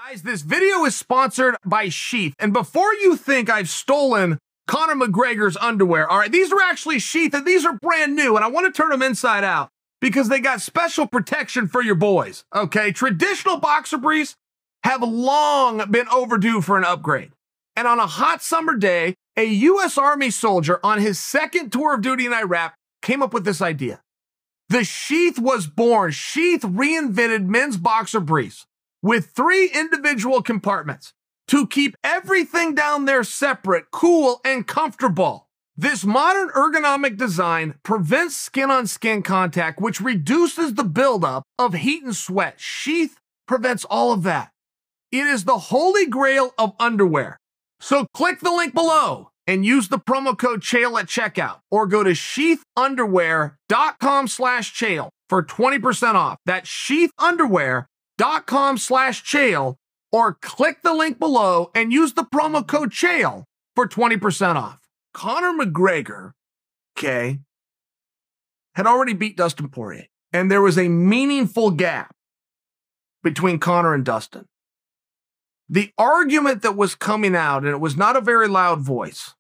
Guys, this video is sponsored by Sheath. And before you think I've stolen Conor McGregor's underwear, all right, these are actually Sheath and these are brand new. And I want to turn them inside out because they got special protection for your boys. Okay, traditional boxer briefs have long been overdue for an upgrade. And on a hot summer day, a U.S. Army soldier on his second tour of duty in Iraq came up with this idea. The Sheath was born. Sheath reinvented men's boxer briefs with 3 individual compartments to keep everything down there separate, cool, and comfortable. This modern ergonomic design prevents skin-on-skin contact, which reduces the buildup of heat and sweat. Sheath prevents all of that. It is the holy grail of underwear. So click the link below and use the promo code Chael at checkout, or go to sheathunderwear.com/Chael for 20% off. That's sheathunderwear.com/Chael, or click the link below and use the promo code Chael for 20% off. Conor McGregor, okay, had already beat Dustin Poirier, and there was a meaningful gap between Conor and Dustin. The argument that was coming out, and it was not a very loud voice,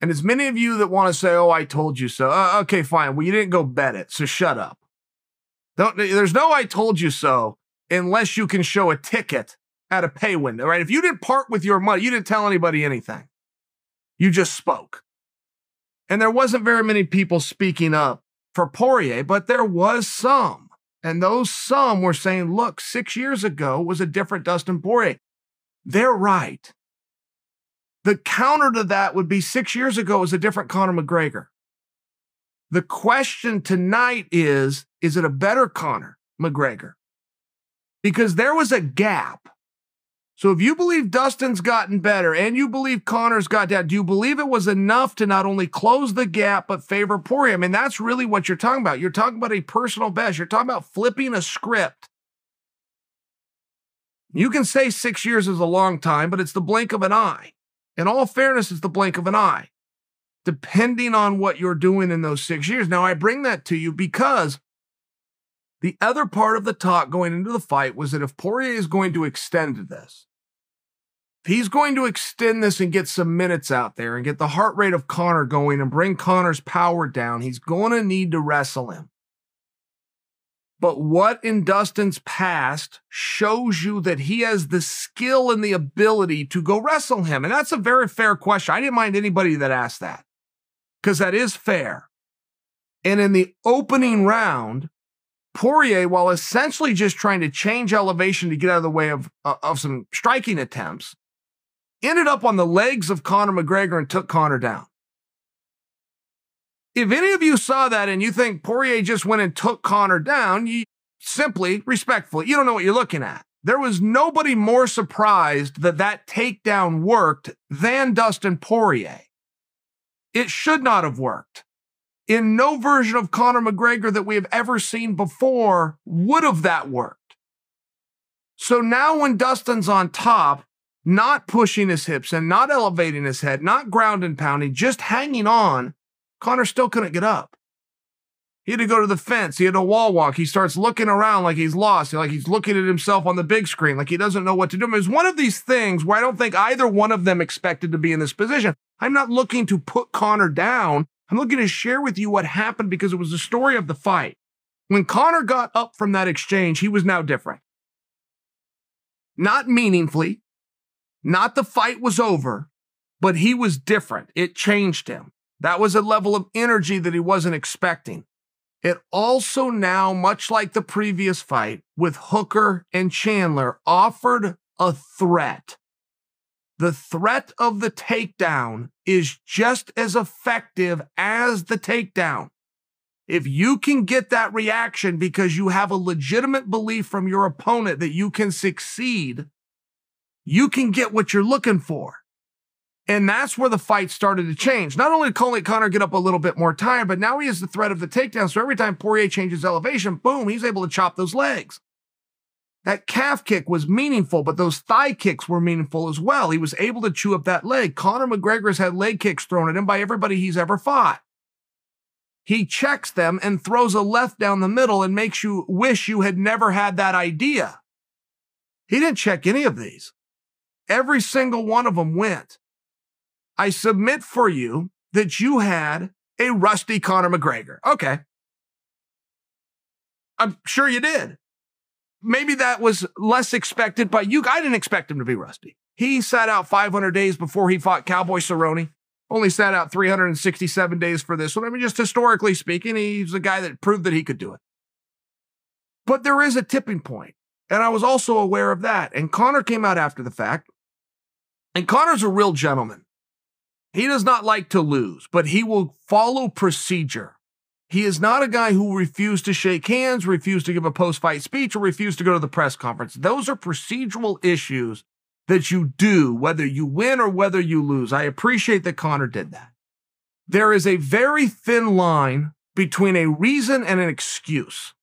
and as many of you that want to say, oh, I told you so, okay, fine, well, you didn't go bet it, so shut up. There's no I told you so unless you can show a ticket at a pay window, right? If you didn't part with your money, you didn't tell anybody anything. You just spoke. And there wasn't very many people speaking up for Poirier, but there was some. And those some were saying, look, 6 years ago was a different Dustin Poirier. They're right. The counter to that would be 6 years ago was a different Conor McGregor. The question tonight is it a better Conor McGregor? Because there was a gap. So if you believe Dustin's gotten better and you believe Conor's got down, do you believe it was enough to not only close the gap but favor Poirier? I mean, that's really what you're talking about. You're talking about a personal best. You're talking about flipping a script. You can say 6 years is a long time, but it's the blink of an eye. In all fairness, it's the blink of an eye, depending on what you're doing in those 6 years. Now, I bring that to you because the other part of the talk going into the fight was that if Poirier is going to extend this, if he's going to extend this and get some minutes out there and get the heart rate of Conor going and bring Conor's power down, he's going to need to wrestle him. But what in Dustin's past shows you that he has the skill and the ability to go wrestle him? And that's a very fair question. I didn't mind anybody that asked that, because that is fair. And in the opening round, Poirier, while essentially just trying to change elevation to get out of the way of some striking attempts, ended up on the legs of Conor McGregor and took Conor down. If any of you saw that and you think Poirier just went and took Conor down, you simply, respectfully, you don't know what you're looking at. There was nobody more surprised that that takedown worked than Dustin Poirier. It should not have worked. In no version of Conor McGregor that we have ever seen before would have that worked. So now when Dustin's on top, not pushing his hips and not elevating his head, not ground and pounding, just hanging on, Conor still couldn't get up. He had to go to the fence. He had to wall walk. He starts looking around like he's lost, like he's looking at himself on the big screen, like he doesn't know what to do. It was one of these things where I don't think either one of them expected to be in this position. I'm not looking to put Conor down. I'm looking to share with you what happened because it was the story of the fight. When Conor got up from that exchange, he was now different. Not meaningfully, not the fight was over, but he was different. It changed him. That was a level of energy that he wasn't expecting. It also now, much like the previous fight with Hooker and Chandler, offered a threat. The threat of the takedown is just as effective as the takedown. If you can get that reaction because you have a legitimate belief from your opponent that you can succeed, you can get what you're looking for. And that's where the fight started to change. Not only did Conor get up a little bit more tired, but now he has the threat of the takedown. So every time Poirier changes elevation, boom, he's able to chop those legs. That calf kick was meaningful, but those thigh kicks were meaningful as well. He was able to chew up that leg. Conor McGregor's had leg kicks thrown at him by everybody he's ever fought. He checks them and throws a left down the middle and makes you wish you had never had that idea. He didn't check any of these. Every single one of them went. I submit for you that you had a rusty Conor McGregor. Okay. I'm sure you did. Maybe that was less expected by you. I didn't expect him to be rusty. He sat out 500 days before he fought Cowboy Cerrone. Only sat out 367 days for this one. I mean, just historically speaking, he's a guy that proved that he could do it. But there is a tipping point, and I was also aware of that. And Conor came out after the fact, and Conor's a real gentleman. He does not like to lose, but he will follow procedure. He is not a guy who refused to shake hands, refused to give a post-fight speech, or refused to go to the press conference. Those are procedural issues that you do, whether you win or whether you lose. I appreciate that Conor did that. There is a very thin line between a reason and an excuse.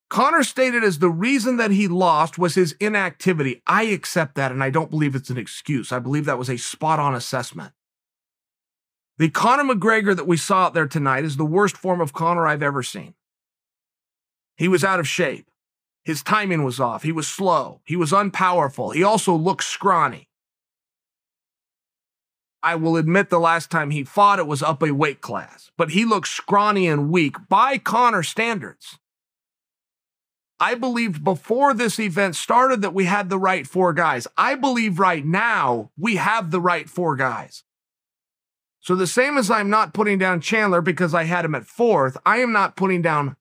Conor stated as the reason that he lost was his inactivity. I accept that, and I don't believe it's an excuse. I believe that was a spot-on assessment. The Conor McGregor that we saw out there tonight is the worst form of Conor I've ever seen. He was out of shape. His timing was off. He was slow. He was unpowerful. He also looked scrawny. I will admit the last time he fought, it was up a weight class, but he looked scrawny and weak by Conor standards. I believed before this event started that we had the right four guys. I believe right now we have the right four guys. So the same as I'm not putting down Chandler because I had him at fourth, I am not putting down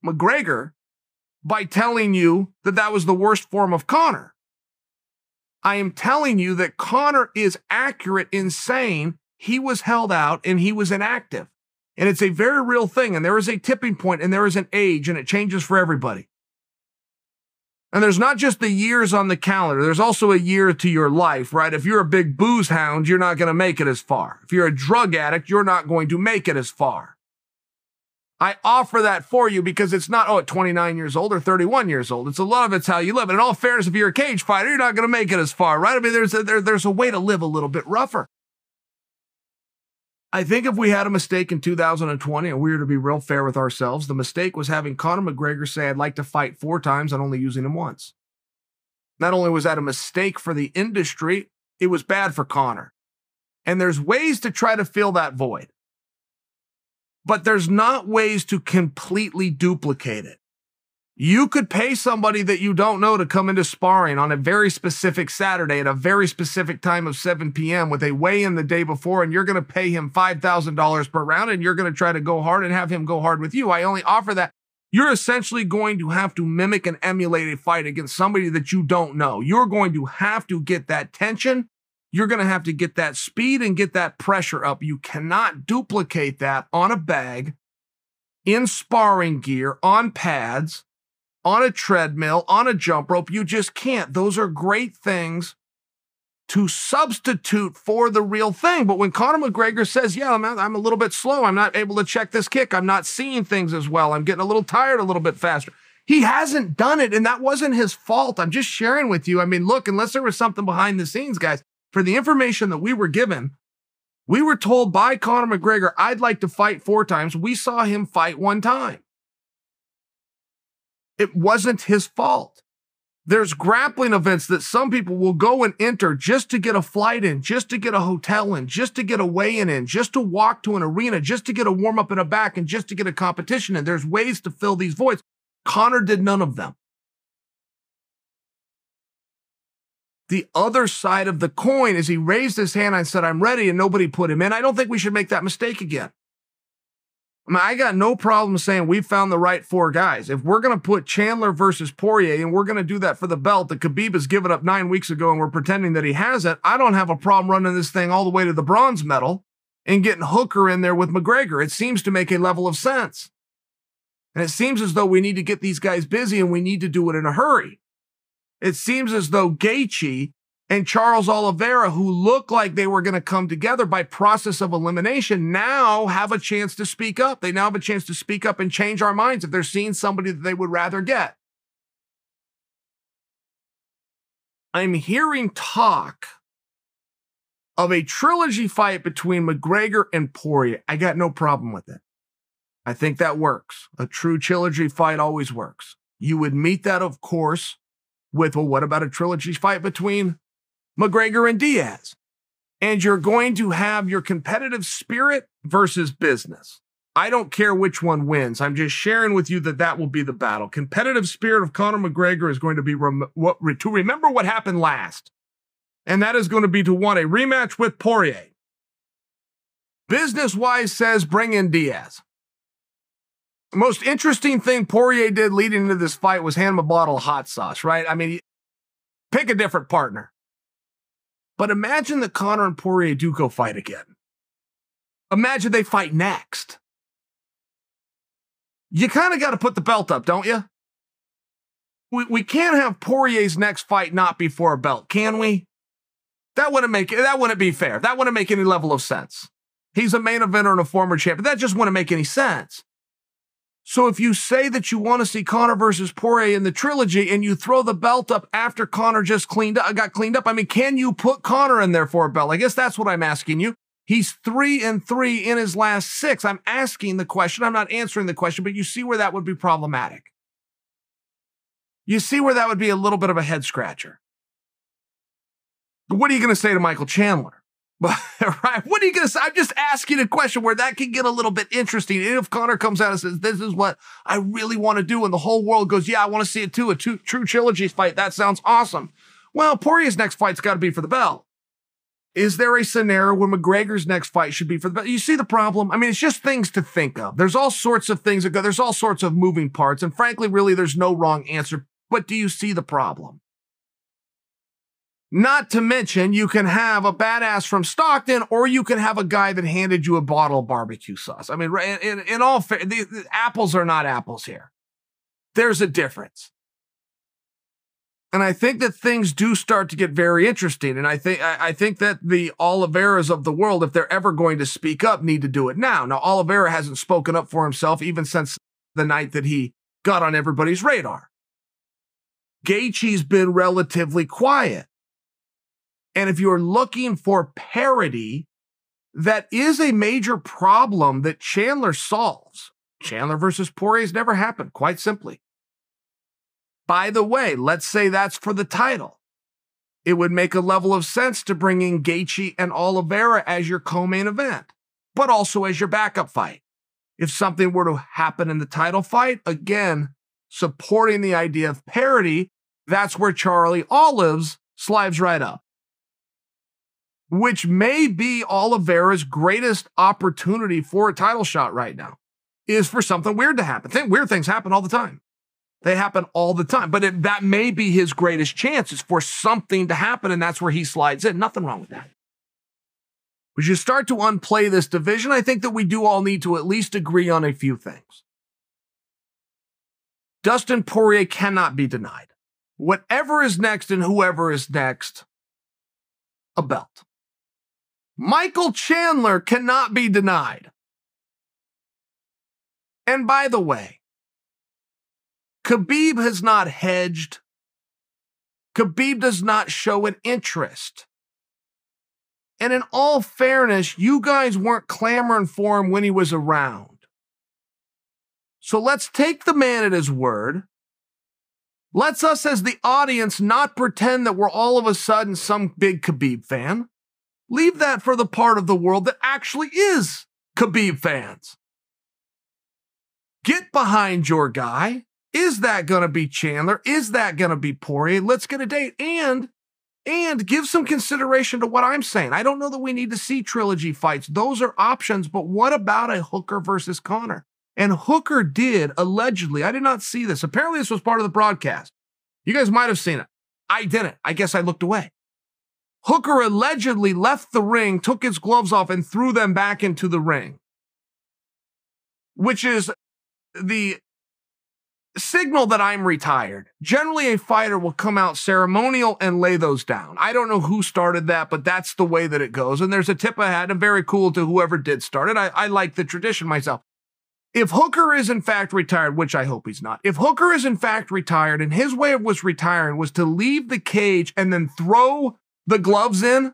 McGregor by telling you that that was the worst form of Conor. I am telling you that Conor is accurate in saying he was held out and he was inactive. And it's a very real thing. And there is a tipping point and there is an age and it changes for everybody. And there's not just the years on the calendar. There's also a year to your life, right? If you're a big booze hound, you're not going to make it as far. If you're a drug addict, you're not going to make it as far. I offer that for you because it's not, at 29 years old or 31 years old. It's a lot of it's how you live. And in all fairness, if you're a cage fighter, you're not going to make it as far, right? I mean, there's a way to live a little bit rougher. I think if we had a mistake in 2020, and we were to be real fair with ourselves, the mistake was having Conor McGregor say, I'd like to fight 4 times and only using him once. Not only was that a mistake for the industry, it was bad for Conor. And there's ways to try to fill that void. But there's not ways to completely duplicate it. You could pay somebody that you don't know to come into sparring on a very specific Saturday at a very specific time of 7 p.m. with a weigh-in the day before, and you're going to pay him $5,000 per round, and you're going to try to go hard and have him go hard with you. I only offer that. You're essentially going to have to mimic and emulate a fight against somebody that you don't know. You're going to have to get that tension. You're going to have to get that speed and get that pressure up. You cannot duplicate that on a bag, in sparring gear, on pads, on a treadmill, on a jump rope. You just can't. Those are great things to substitute for the real thing. But when Conor McGregor says, yeah, I'm a little bit slow, I'm not able to check this kick, I'm not seeing things as well, I'm getting a little tired a little bit faster. He hasn't done it, and that wasn't his fault. I'm just sharing with you. I mean, look, unless there was something behind the scenes, guys, for the information that we were given, we were told by Conor McGregor, I'd like to fight 4 times. We saw him fight 1 time. It wasn't his fault. There's grappling events that some people will go and enter just to get a flight in, just to get a hotel in, just to get a weigh-in in, just to walk to an arena, just to get a warm-up in a back, and just to get a competition in. There's ways to fill these voids. Conor did none of them. The other side of the coin is he raised his hand and said, I'm ready, and nobody put him in. I don't think we should make that mistake again. I mean, I got no problem saying we found the right 4 guys. If we're going to put Chandler versus Poirier, and we're going to do that for the belt that Khabib has given up 9 weeks ago, and we're pretending that he hasn't, I don't have a problem running this thing all the way to the bronze medal and getting Hooker in there with McGregor. It seems to make a level of sense. And it seems as though we need to get these guys busy, and we need to do it in a hurry. It seems as though Gaethje and Charles Oliveira, who look like they were going to come together by process of elimination, now have a chance to speak up. They now have a chance to speak up and change our minds if they're seeing somebody that they would rather get. I'm hearing talk of a trilogy fight between McGregor and Poirier. I got no problem with it. I think that works. A true trilogy fight always works. You would meet that, of course, with, well, what about a trilogy fight between McGregor and Diaz? And you're going to have your competitive spirit versus business. I don't care which one wins. I'm just sharing with you that that will be the battle. Competitive spirit of Conor McGregor is going to be to remember what happened last. And that is going to be to want a rematch with Poirier. Business-wise says bring in Diaz. The most interesting thing Poirier did leading into this fight was hand him a bottle of hot sauce, right? I mean, pick a different partner. But imagine that Conor and Poirier do go fight again. Imagine they fight next. You kind of got to put the belt up, don't you? We can't have Poirier's next fight not be for a belt, can we? That wouldn't be fair. That wouldn't make any level of sense. He's a main eventer and a former champion. That just wouldn't make any sense. So if you say that you want to see Conor versus Poirier in the trilogy and you throw the belt up after Conor just got cleaned up, I mean, can you put Conor in there for a belt? I guess that's what I'm asking you. He's 3-3 in his last 6. I'm asking the question. I'm not answering the question, but you see where that would be problematic. You see where that would be a little bit of a head scratcher. What are you going to say to Michael Chandler? Right? What are you going to say? I'm just asking a question where that can get a little bit interesting. And if Conor comes out and says, this is what I really want to do, and the whole world goes, yeah, I want to see it too, a true trilogy fight. That sounds awesome. Well, Poirier's next fight's got to be for the belt. Is there a scenario where McGregor's next fight should be for the belt? You see the problem? I mean, it's just things to think of. There's all sorts of things that go, there's all sorts of moving parts. And frankly, really, there's no wrong answer. But do you see the problem? Not to mention, you can have a badass from Stockton, or you can have a guy that handed you a bottle of barbecue sauce. I mean, in all fair, the apples are not apples here. There's a difference. And I think that things do start to get very interesting. And I think that the Oliveras of the world, if they're ever going to speak up, need to do it now. Now, Oliveira hasn't spoken up for himself even since the night that he got on everybody's radar. Gaethje's been relatively quiet. And if you're looking for parity, that is a major problem that Chandler solves. Chandler versus Poirier has never happened, quite simply. By the way, let's say that's for the title. It would make a level of sense to bring in Gaethje and Oliveira as your co-main event, but also as your backup fight. If something were to happen in the title fight, again, supporting the idea of parity, that's where Charlie Olives slides right up. Which may be Oliveira's greatest opportunity for a title shot right now, is for something weird to happen. Weird things happen all the time. They happen all the time. But that may be his greatest chance, is for something to happen, and that's where he slides in. Nothing wrong with that. As you start to unplay this division, I think that we do all need to at least agree on a few things. Dustin Poirier cannot be denied. Whatever is next and whoever is next, a belt. Michael Chandler cannot be denied. And by the way, Khabib has not hedged. Khabib does not show an interest. And in all fairness, you guys weren't clamoring for him when he was around. So let's take the man at his word. Let's us as the audience not pretend that we're all of a sudden some big Khabib fan. Leave that for the part of the world that actually is Khabib fans. Get behind your guy. Is that going to be Chandler? Is that going to be Poirier? Let's get a date and give some consideration to what I'm saying. I don't know that we need to see trilogy fights. Those are options, but what about a Hooker versus Conor? And Hooker did, allegedly, I did not see this. Apparently this was part of the broadcast. You guys might have seen it. I didn't. I guess I looked away. Hooker allegedly left the ring, took his gloves off, and threw them back into the ring. Which is the signal that I'm retired. Generally, a fighter will come out ceremonial and lay those down. I don't know who started that, but that's the way that it goes. And there's a tip I had, and very cool to whoever did start it. I like the tradition myself. If Hooker is in fact retired, which I hope he's not, if Hooker is in fact retired and his way of retiring was to leave the cage and then throw the gloves in,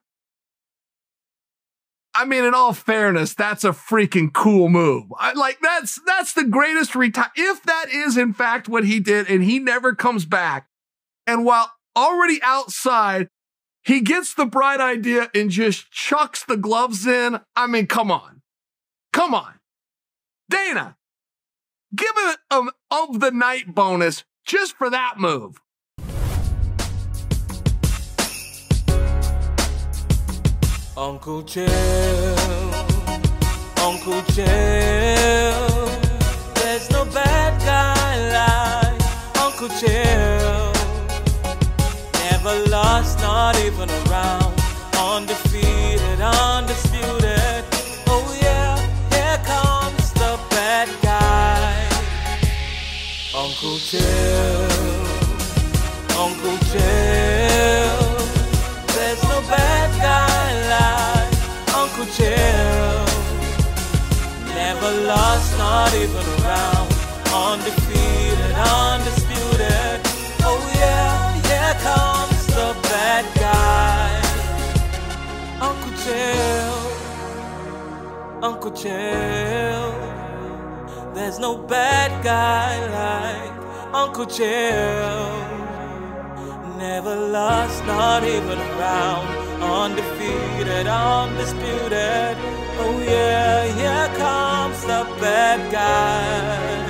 I mean, in all fairness, that's a freaking cool move. That's the greatest retire. If that is in fact what he did and he never comes back, And while already outside, he gets the bright idea and just chucks the gloves in. I mean, come on. Come on. Dana, give it an of the night bonus just for that move. Uncle Chael, Uncle Chael, there's no bad guy like Uncle Chael. Never lost, not even a round, undefeated, undisputed. Oh yeah, here comes the bad guy. Uncle Chael, Uncle Chael, there's no bad guy like Uncle Chael. Never lost, not even a round, undefeated, undisputed. Oh yeah, here comes the bad guy. Uncle Chael, Uncle Chael, there's no bad guy like Uncle Chael. Never lost, not even a round, undefeated, undisputed. Oh yeah, here comes the bad guy,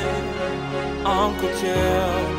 Uncle Chael.